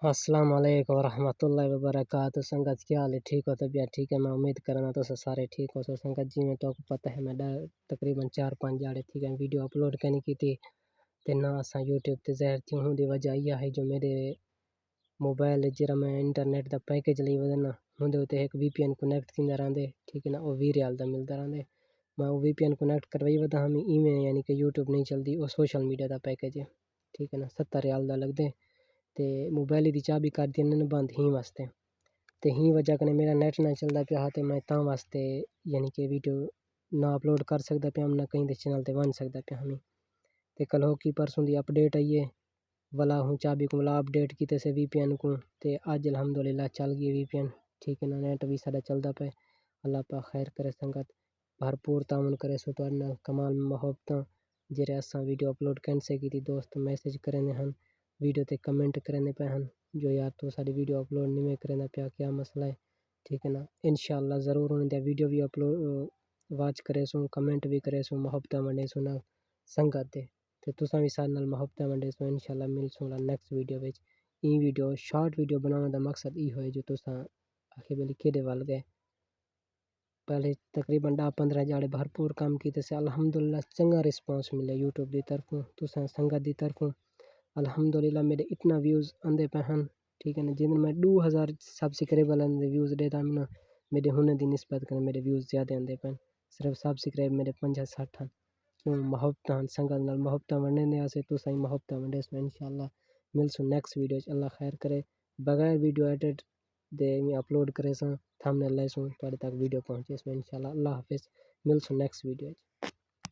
अस्सलाम वालेकुम रहमतुल्लाहि व बरकातहू। संगत क्या हाल है? ठीक हो? तबीयत ठीक है? मैं उम्मीद करना तो सारे ठीक हो। सो संगत जी में तो पता है मैं तकरीबन 4-5 जाड़े ठीक है वीडियो अपलोड करने की थी ते ना असा यूट्यूब ते ज़ाहिर थी हूँ दी वजह यह है जो मेरे मोबाइल जरा मैं इंटरनेट दा पैकेज ली वजना हुंदे उते एक VPN कनेक्ट थींदा रहंदे ठीक है ना, वो 20 रियाल दा मिलदा रहंदे। मैं वो VPN कनेक्ट करवाई वदा हम इवें यानी कि यूट्यूब नहीं चलदी, वो सोशल मीडिया दा पैकेज है ठीक है ना, 70 रियाल दा लगदे ते मोबाइल दी चाबी कर दी इन्होंने बंद ही वास्ते ते ही वजह कने मेरा नेट ना चलदा पिया ते मैं तां वास्ते यानी कि वीडियो ना अपलोड कर सकदा पिया ना कहीं दे चैनल ते बन सकदा पिया हमी ते कल हो की परसों दी अपडेट आई है वाला हूँ चाबी को वाला अपडेट की से VPN को ते आज अल्हम्दुलिल्लाह चल गई VPN ठीक है ना, नेट भी साडा चलदा पे। अल्लाह पाक खैर करे, संगत भरपूर तावन करे सो तुहाडे नाल कमाल मुहब्बतां जेरे असां वीडियो अपलोड कैंसे की दोस्त मैसेज करने हन वीडियो ते कमेंट करने पे हन जो यार तू साडी वीडियो अपलोड नहीं में करना पिया, क्या मसला है ठीक है ना। इंशाअल्लाह ज़रूर उन्हें वीडियो भी अपलोड वाच करे सो कमेंट भी करे सो मुहब्बतां वंडे सो ना संगत दे ते तुसां भी साडे नाल मुहब्बतां वंडे सो। इंशाअल्लाह मिलसूं नेक्स्ट वीडियो विच। ई वीडियो शॉर्ट वीडियो बनाने का मकसद ई है जो तुसां आखे बेली केदे वल गए पहले तकरीबन 10-15 जाड़े भरपूर काम किए से अल्हम्दुलिल्लाह चंगा रिस्पॉन्स मिले यूट्यूब की तरफों तुसां संगत की तरफों अल्हम्दुलिल्लाह। मेरे इतना व्यूज़ आंदे पे हैं ठीक है ना, जिन में 2000 सब्सक्राइबर आंदे व्यूज़ देता ना मेरे हुनर की निस्बत करें मेरे व्यूज़ ज़्यादा आंदे पे सिर्फ सब्सक्राइब मेरे 50-60 हैं क्यों मुहब्बत संगत नाल मुहब्बत वंडने से तुसां ही मुहब्बत वंडे सो। इंशाअल्लाह मिलसूं नेक्स्ट वीडियो च, अल्लाह खैर करे। बगैर वीडियो एडिट दे अपलोड करे सां थंबनेल ले सूं तुहाडे तक वीडियो पहुंचे सो इंशाअल्लाह। अल्लाह हाफिज़, मिलसूं नेक्स्ट वीडियो च।